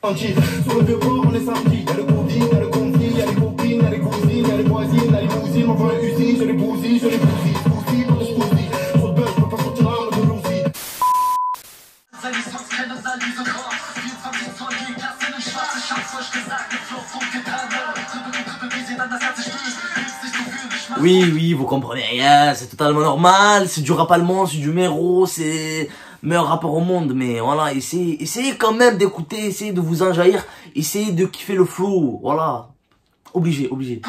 Sur le vieux port, on est samedi. Y'a le conflit, y'a le conflit, y'a les copines, y'a les cousines, y'a les voisines, y'a les cousines. On voit les usines, je les bousille, je les bousille. Bousille, pas de bousille. Sur le buzz, je peux pas sortir l'arme de l'outil. Oui, oui, vous comprenez rien, c'est totalement normal, c'est du rap allemand, c'est du Mero, c'est meilleur rappeur au monde, mais voilà, essayez quand même d'écouter, essayez de vous enjaillir, essayez de kiffer le flow, voilà, obligé, obligé.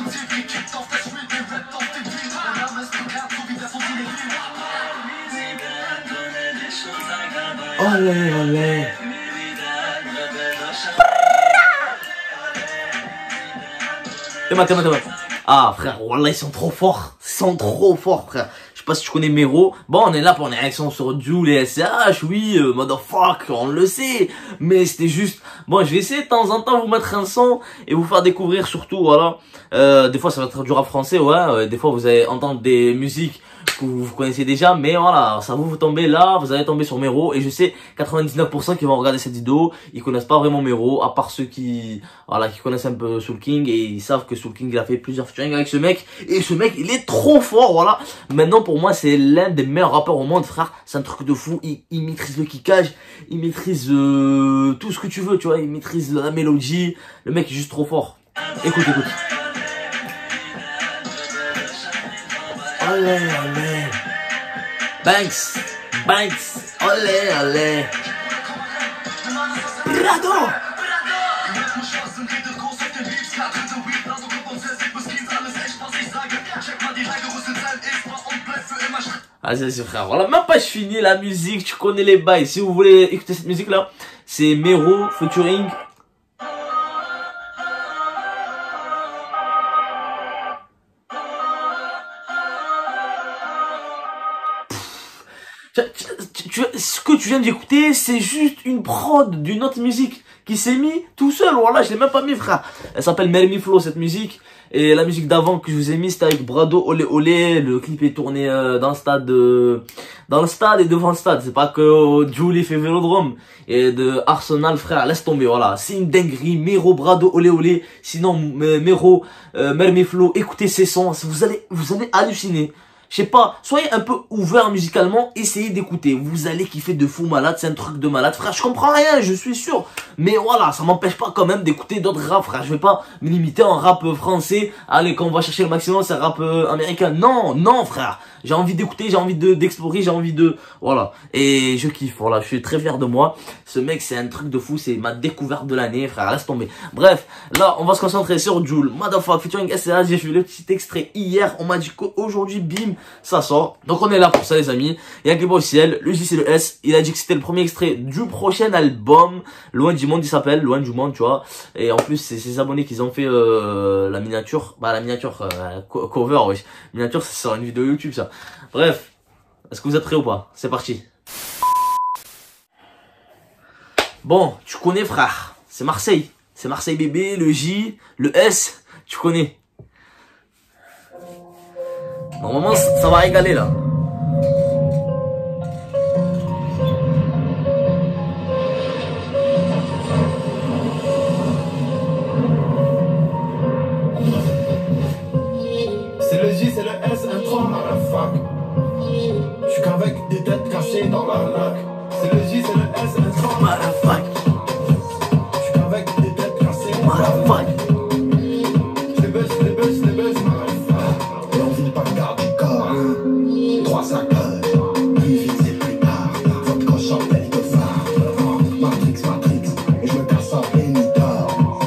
Olé, olé. Théma. Ah frère, voilà, ils sont trop forts, frère. Je sais pas si tu connais Mero. Bon, on est là pour une réaction sur Jul et SCH, oui, motherfuck, on le sait. Mais c'était juste, bon, je vais essayer de temps en temps vous mettre un son et vous faire découvrir surtout, voilà. Des fois ça va être du rap français, ouais. Des fois vous allez entendre des musiques que vous connaissez déjà, mais voilà, ça vous tomber là, vous allez tomber sur Mero, et je sais 99% qui vont regarder cette vidéo, ils connaissent pas vraiment Mero, à part ceux qui, voilà, qui connaissent un peu Soul King, et ils savent que Soul King il a fait plusieurs featuring avec ce mec, et ce mec il est trop fort, voilà. Maintenant pour moi c'est l'un des meilleurs rappeurs au monde, frère, c'est un truc de fou, il maîtrise le kickage, il maîtrise tout ce que tu veux, tu vois, il maîtrise la mélodie, le mec est juste trop fort. Écoute. Olé, olé. Banks, olé. Brado. Ah, c'est frère, voilà, même pas je finis la musique, tu connais les bails. Si vous voulez écouter cette musique là, c'est Mero featuring. Ce que tu viens d'écouter, c'est juste une prod d'une autre musique qui s'est mis tout seul. Voilà, je l'ai même pas mis, frère. Elle s'appelle Mermi Flow, cette musique. Et la musique d'avant que je vous ai mis, c'était avec Brado, olé olé. Le clip est tourné dans le stade et devant le stade. C'est pas que Julie fait Vélodrome. Et de Arsenal, frère, laisse tomber, voilà. C'est une dinguerie. Mero, Brado, olé olé. Sinon, Mero, Mermi Flow, écoutez ces sons. Vous allez halluciner. Je sais pas, soyez un peu ouvert musicalement, essayez d'écouter. Vous allez kiffer de fou malade, c'est un truc de malade. Frère, je comprends rien, je suis sûr. Mais voilà, ça m'empêche pas quand même d'écouter d'autres rap, frère. Je vais pas me limiter en rap français. Allez, quand on va chercher le maximum, c'est rap américain. Non, frère. J'ai envie d'écouter, j'ai envie d'explorer, j'ai envie de... Voilà. Et je kiffe, voilà, je suis très fier de moi. Ce mec, c'est un truc de fou, c'est ma découverte de l'année, frère, laisse tomber. Bref, là, on va se concentrer sur Jul, motherfucker, featuring SCH. J'ai fait le petit extrait hier, on m'a dit qu'aujourd'hui, bim, ça sort. Donc on est là pour ça, les amis. Il y a un clip officiel, le J c'est le S. Il a dit que c'était le premier extrait du prochain album. Loin du monde, il s'appelle, Loin du monde, tu vois. Et en plus, c'est ses abonnés qui ont fait la miniature. Bah, la miniature, cover, oui. Miniature, c'est sur une vidéo YouTube, ça. Bref, est-ce que vous êtes prêts ou pas? C'est parti. Bon, tu connais, frère. C'est Marseille. C'est Marseille bébé, le J, le S, tu connais. Normalement, ça va régaler là. C'est le J, c'est le S, un 3, motherfuck. Je suis qu'avec des têtes cachées dans la lac. C'est le J, c'est le S, un 3, motherfuck. Je suis qu'avec des têtes cachées dans la lac. Je les baisse, motherfuck. Et on finit par garder le corps. 3 sacs, plus vite c'est plus tard. Votre cochon pleine de phare. Matrix, et je me casse en pénitor.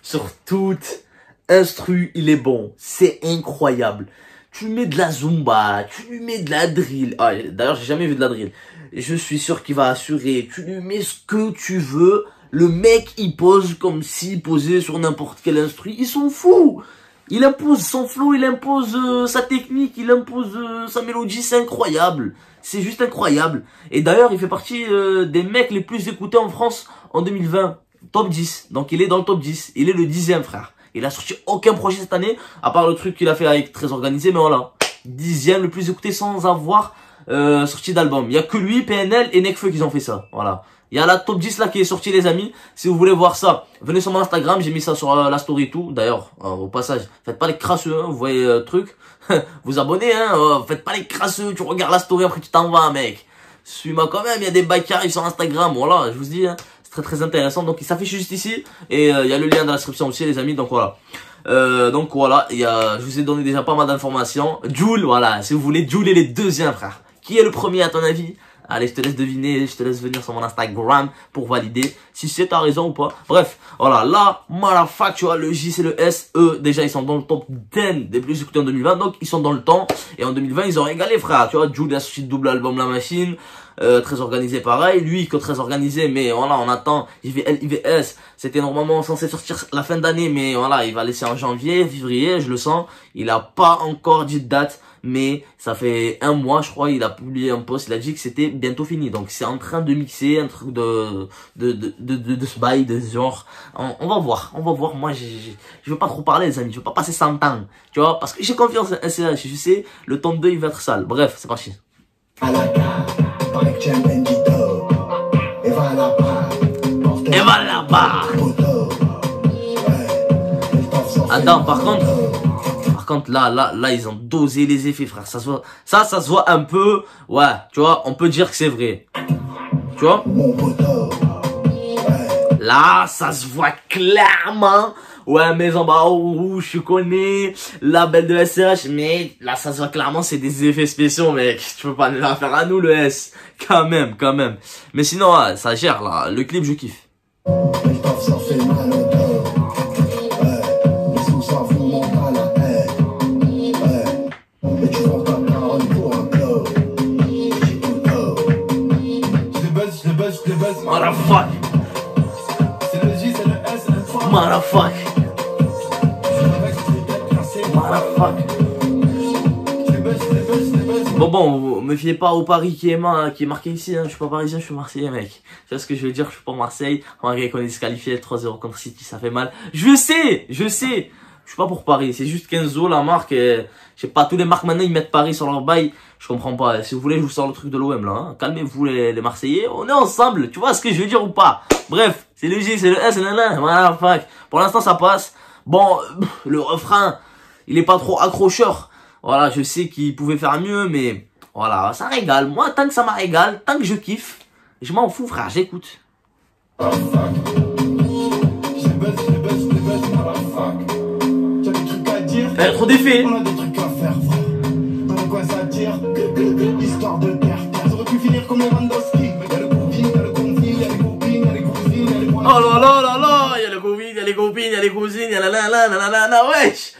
Sur toute instru, il est bon. C'est incroyable. Tu mets de la zumba, tu lui mets de la drill. Ah, d'ailleurs, j'ai jamais vu de la drill. Je suis sûr qu'il va assurer. Tu lui mets ce que tu veux. Le mec, il pose comme s'il posait sur n'importe quel instru. Ils sont fous. Il impose son flow, il impose sa technique, il impose sa mélodie. C'est incroyable. C'est juste incroyable. Et d'ailleurs, il fait partie des mecs les plus écoutés en France en 2020. Top 10. Donc, il est dans le top 10. Il est le 10e, frère. Il a sorti aucun projet cette année, à part le truc qu'il a fait avec Très Organisé, mais voilà. 10e, le plus écouté sans avoir sorti d'album. Il y a que lui, PNL et Nekfeu qui ont fait ça. Voilà. Il y a la top 10 là qui est sortie les amis. Si vous voulez voir ça, venez sur mon Instagram. J'ai mis ça sur la story et tout. D'ailleurs, au passage, faites pas les crasseux. Hein, vous voyez le truc. Vous abonnez. Hein, faites pas les crasseux. Tu regardes la story après tu t'en vas mec. Suis-moi quand même. Il y a des bails qui arrivent sur Instagram. Voilà, je vous dis. Hein, c'est très très intéressant. Donc il s'affiche juste ici. Et il y a le lien dans la description aussi les amis. Donc voilà. Je vous ai donné déjà pas mal d'informations. Jul, voilà. Si vous voulez, Jul est le deuxième frère. Qui est le premier à ton avis? Allez, je te laisse deviner, je te laisse venir sur mon Instagram pour valider si c'est ta raison ou pas. Bref, voilà, là, motherfuck, tu vois, le J, c'est le S, eux, déjà, ils sont dans le top 10 des plus écoutés en 2020, donc ils sont dans le temps. Et en 2020, ils ont régalé, frère, tu vois, Jules a sorti le double album La Machine, très organisé pareil, lui, que très organisé, mais voilà, on attend, IVS, c'était normalement censé sortir la fin d'année, mais voilà, il va laisser en janvier, février, je le sens, il a pas encore dit de date. Mais ça fait un mois, je crois, il a publié un post, il a dit que c'était bientôt fini. Donc c'est en train de mixer un truc de ce bail, de ce genre. On va voir. Moi, je veux pas trop parler, les amis. Je veux pas passer 100 ans. Tu vois, parce que j'ai confiance en SCH. Je sais, le tome 2, il va être sale. Bref, c'est parti. Et va là-bas. Attends, par contre, là, ils ont dosé les effets, frère. Ça se voit un peu. Ouais, tu vois, on peut dire que c'est vrai. Tu vois? Là, ça se voit clairement. Ouais, Maison Barreau Rouge, je connais. Label de SCH, mais là, ça se voit clairement, c'est des effets spéciaux, mec. Tu peux pas nous la faire à nous, le S. Quand même. Mais sinon, ouais, ça gère, là. Le clip, je kiffe. Motherfuck. C'est le J, c'est le S, c'est le 3. Motherfuck. Bon, me fiez pas au Paris qui est marqué ici, hein. Je suis pas parisien, je suis marseillais, mec. Tu vois ce que je veux dire, je suis pas Marseille. Malgré qu'on est disqualifié 3-0 contre City, ça fait mal. Je sais. Je suis pas pour Paris, c'est juste Kenzo, la marque, et je sais pas, tous les marques maintenant ils mettent Paris sur leur bail, je comprends pas. Si vous voulez, je vous sors le truc de l'OM là, hein. Calmez-vous les Marseillais, on est ensemble, tu vois ce que je veux dire ou pas? Bref, c'est le J, c'est le S, c'est le N, voilà, fuck. Pour l'instant ça passe. Bon, le refrain, il est pas trop accrocheur. Voilà, je sais qu'il pouvait faire mieux, mais voilà, ça régale. Moi, tant que ça m'a régale, tant que je kiffe, je m'en fous frère, j'écoute. Trop d'effets. On a des trucs à faire, frère. Dans le coin ça tire. Histoire de terre. Ça aurait pu finir comme Lewandowski. Y'a le Covid, y'a le conflit, y'a les copines, y'a les cousines, y'a les voisins. Oh là, y'a le Covid, y'a les copines, y'a les cousines, y'a la wesh.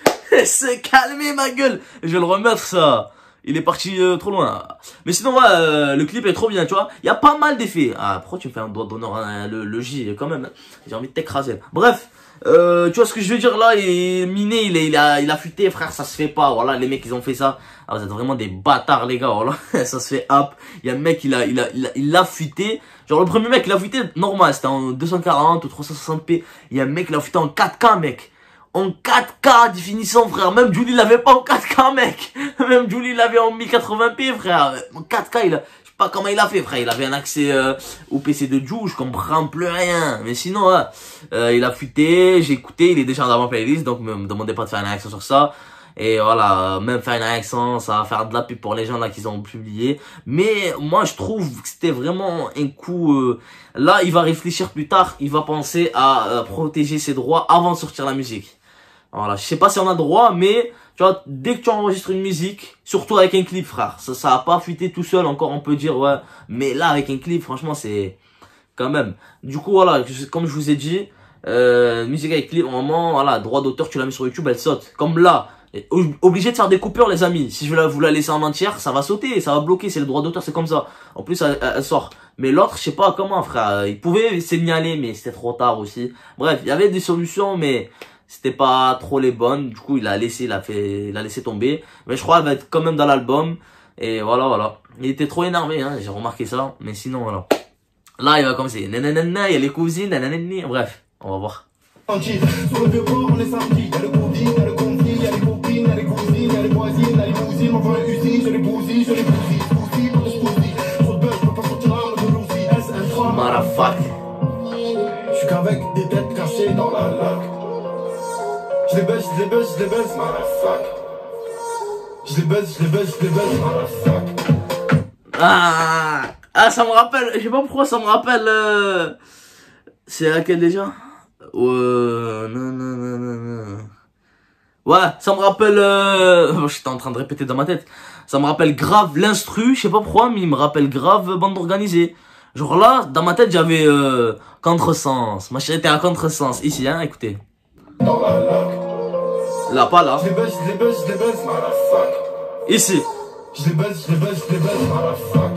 Se calmer ma gueule. Je vais le remettre ça. Il est parti trop loin. Mais sinon, ouais, le clip est trop bien, tu vois. Il y a pas mal d'effets. Ah, pourquoi tu me fais un doigt d'honneur, hein, le J, quand même. J'ai envie de t'écraser. Bref. Tu vois ce que je veux dire là, Miné, il a fuité, frère, ça se fait pas. Voilà, les mecs, ils ont fait ça. Ah, vous êtes vraiment des bâtards, les gars. Voilà, ça se fait hop. Il y a un mec, il a fuité. Genre, le premier mec, il a fuité normal, c'était en 240 ou 360p. Il y a un mec, il a fuité en 4K, mec. En 4K définition, frère. Même Julie l'avait pas en 4K, mec. Même Julie l'avait en 1080p, frère. En 4K, je sais pas comment il a fait, frère. Il avait un accès au PC de Jules, je comprends plus rien. Mais sinon, il a fuité, j'ai écouté, il est déjà dans ma playlist, donc me demandez pas de faire une réaction sur ça. Et voilà, même faire une réaction, ça va faire de la pub pour les gens là qui ont publié. Mais moi, je trouve que c'était vraiment un coup... là, il va réfléchir plus tard, il va penser à protéger ses droits avant de sortir la musique. Voilà, je sais pas si on a droit, mais tu vois, dès que tu enregistres une musique, surtout avec un clip, frère, ça a pas fuité tout seul, encore on peut dire, ouais. Mais là, avec un clip, franchement, c'est quand même. Du coup, voilà, comme je vous ai dit, musique avec clip, normalement, voilà, droit d'auteur, tu la mets sur YouTube, elle saute. Comme là, obligé de faire des coupures, les amis. Si je vais vous la laisser en entière, ça va sauter, ça va bloquer, c'est le droit d'auteur, c'est comme ça. En plus, elle sort. Mais l'autre, je sais pas comment, frère. Il pouvait signaler, mais c'était trop tard aussi. Bref, il y avait des solutions, mais c'était pas trop les bonnes. Du coup, il a laissé tomber. Mais je crois qu'elle va être quand même dans l'album. Et voilà. Il était trop énervé, hein. J'ai remarqué ça. Mais sinon, voilà. Là, il va commencer. Nanana, il y a les cousines, nanana. Bref, on va voir. Sur le vieux port, on est samedi. Y'a le Covid, y'a le conflit, y'a les copines, y'a les cousines, y'a les voisines, y'a les cousines. On va les usines, je les bousille, je les bousille. Spousille, pour le spousille. Sur le buzz, je peux pas sortir un de l'ousil. S1 3. Motherfuck. J'suis qu'avec des têtes cassées dans la lac. J'les baisse, motherfuck. J'les baisse, motherfuck. Ça me rappelle, je sais pas pourquoi ça me rappelle, c'est laquelle déjà? Non. Ouais, ça me rappelle, j'étais en train de répéter dans ma tête. Ça me rappelle grave l'instru, je sais pas pourquoi, mais il me rappelle grave bande organisée. Genre là, dans ma tête, j'avais, contresens. Ma chérie était à contresens. Ici, hein, écoutez. Dans la lac. Là, pas là. J'les baisse, motherfuck. Ici. J'les baisse, motherfuck.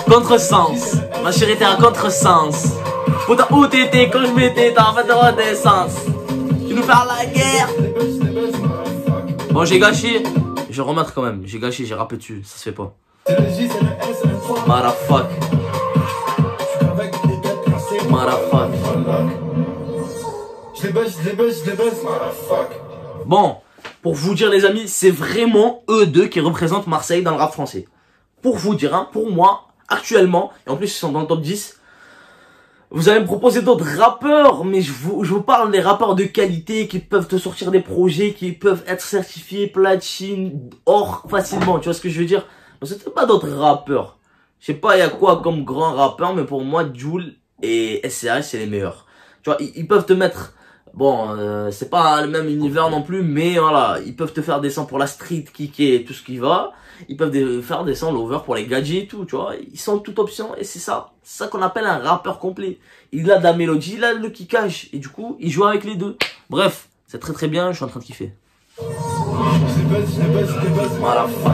Contresens. Ma chérie était à contresens. Putain, où t'étais quand je m'étais, t'as fait de redescence. Tu nous parles la guerre. Bon, j'ai gâché. Je vais remettre quand même. J'ai gâché, j'ai rappé dessus. Ça se fait pas. C'est le J, c'est le S, c'est le 3. Motherfuck. J'suis qu'avec des têtes cassées. Motherfuck. J'les baisse, motherfuck. Bon, pour vous dire les amis, c'est vraiment eux deux qui représentent Marseille dans le rap français. Pour vous dire, hein, pour moi, actuellement, et en plus ils sont dans le top 10, vous allez me proposer d'autres rappeurs, mais je vous parle des rappeurs de qualité qui peuvent te sortir des projets, qui peuvent être certifiés platine, or facilement, tu vois ce que je veux dire? Donc c'était pas d'autres rappeurs. Je sais pas il y a quoi comme grand rappeur, mais pour moi, Jul et SCH c'est les meilleurs. Tu vois, ils peuvent te mettre... Bon, c'est pas le même univers non plus, mais voilà, ils peuvent te faire des sons pour la street, kicker, tout ce qui va. Ils peuvent faire des sons lover pour les gadgets et tout, tu vois. Ils sont toute option et c'est ça qu'on appelle un rappeur complet. Il a de la mélodie, il a le kickage et du coup, il joue avec les deux. Bref, c'est très très bien, je suis en train de kiffer. Motherfuck.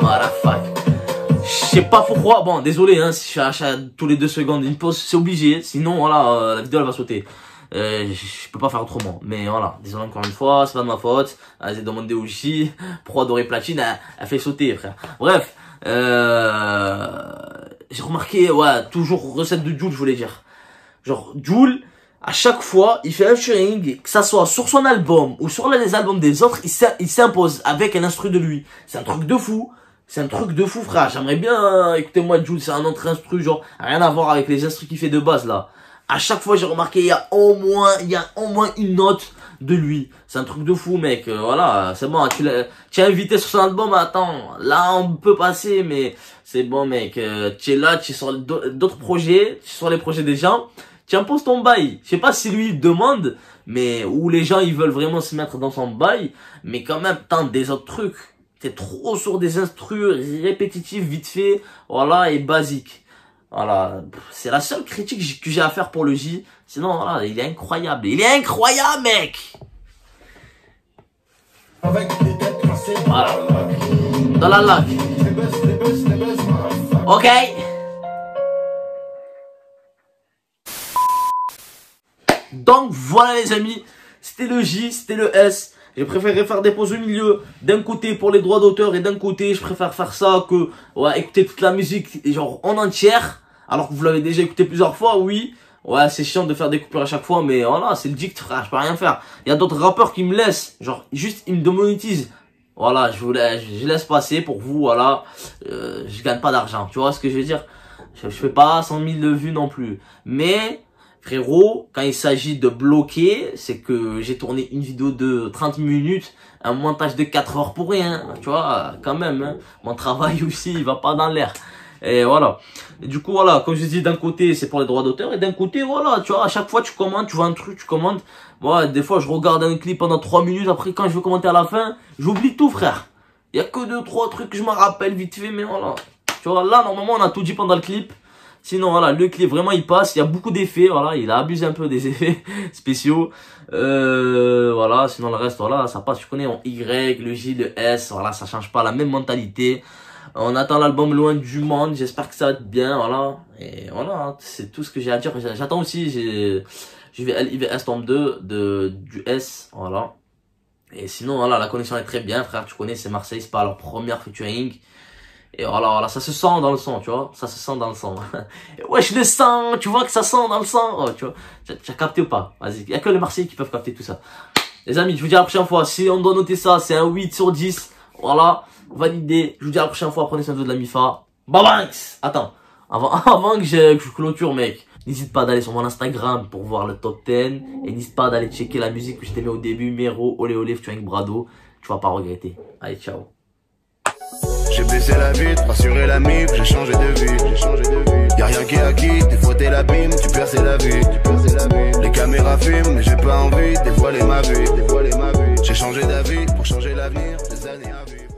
Motherfuck. Je sais pas pourquoi, bon désolé hein, si je fais achat tous les 2 secondes une pause, c'est obligé, sinon voilà, la vidéo elle va sauter. Je peux pas faire autrement, mais voilà, désolé encore une fois, c'est pas de ma faute. J'ai demandé au J, pourquoi Doré Platine, elle fait sauter frère. Bref, j'ai remarqué, ouais, toujours recette de Jul je voulais dire. Genre Jul, à chaque fois, il fait un featuring, que ça soit sur son album ou sur les albums des autres, il s'impose avec un instru de lui. C'est un truc de fou. C'est un truc de fou, frère. J'aimerais bien, écoutez-moi, Jul, c'est un autre instru, genre, rien à voir avec les instrus qu'il fait de base, là. À chaque fois, j'ai remarqué, il y a au moins une note de lui. C'est un truc de fou, mec. Voilà, c'est bon, tu es invité sur son album, attends, là, on peut passer, mais c'est bon, mec. Tu es là, tu es sur d'autres projets, tu es sur les projets des gens, tu imposes ton bail. Je sais pas si lui, il demande, mais, ou les gens, ils veulent vraiment se mettre dans son bail, mais quand même, tente des autres trucs. T'es trop sur des instrus répétitifs, vite fait, voilà, et basiques. Voilà, c'est la seule critique que j'ai à faire pour le J. Sinon, voilà, il est incroyable. Il est incroyable, mec! Avec des têtes cassées. Voilà. Dans la lac. Ok? Donc, voilà les amis. C'était le J, c'était le S. J'ai préféré faire des pauses au milieu, d'un côté pour les droits d'auteur et d'un côté je préfère faire ça que ouais, écouter toute la musique genre en entière, alors que vous l'avez déjà écouté plusieurs fois, oui. Ouais, c'est chiant de faire des coupures à chaque fois, mais voilà, c'est le dicte frère, je peux rien faire. Il y a d'autres rappeurs qui me laissent, genre juste ils me démonétisent. Voilà, je laisse passer pour vous, voilà. Je gagne pas d'argent, tu vois ce que je veux dire? Je fais pas 100 000 de vues non plus, mais... Frérot, quand il s'agit de bloquer, c'est que j'ai tourné une vidéo de 30 minutes, un montage de 4 heures pour rien, tu vois, quand même, hein. Mon travail aussi, il va pas dans l'air. Et voilà. Et du coup, voilà, comme je dis, d'un côté, c'est pour les droits d'auteur, et d'un côté, voilà, tu vois, à chaque fois, tu commandes, tu vois un truc, tu commandes. Moi, des fois, je regarde un clip pendant 3 minutes, après, quand je veux commenter à la fin, j'oublie tout, frère. Il y a que 2-3 trucs que je me rappelle vite fait, mais voilà. Tu vois, là, normalement, on a tout dit pendant le clip. Sinon, voilà, le clip, vraiment, il passe. Il y a beaucoup d'effets, voilà. Il a abusé un peu des effets spéciaux. Voilà, sinon, le reste, voilà, ça passe. Tu connais, en Y, le J, le S. Voilà, ça change pas, la même mentalité. On attend l'album Loin du Monde. J'espère que ça va être bien, voilà. Et voilà, c'est tout ce que j'ai à dire. J'attends aussi, je vais LIVS tome 2 du S, voilà. Et sinon, voilà, la connexion est très bien, frère. Tu connais, c'est Marseille, c'est pas leur première featuring. Et voilà, ça se sent dans le son, tu vois. Ça se sent dans le son. Ouais, je le sens, tu vois que ça sent dans le son. Oh, tu vois, tu as capté ou pas? Vas-y, il n'y a que les Marseillais qui peuvent capter tout ça. Les amis, je vous dis à la prochaine fois. Si on doit noter ça, c'est un 8 sur 10. Voilà, validé. Je vous dis à la prochaine fois. Prenez soin de vous de la MIFA. Babanks. Attends, avant que je clôture, mec, n'hésite pas d'aller sur mon Instagram pour voir le top 10. Et n'hésite pas d'aller checker la musique que je t'ai mis au début, Mero, Olé Olé, featuring Brado. Tu vas pas regretter. Allez, ciao. J'ai baissé la vitre, rassuré la mif, j'ai changé de vie. Y'a rien qui est acquis, des fois t'es l'abîme, tu perds la vie. Les caméras filment, mais j'ai pas envie de dévoiler ma vie. J'ai changé d'avis pour changer l'avenir, des années à vivre.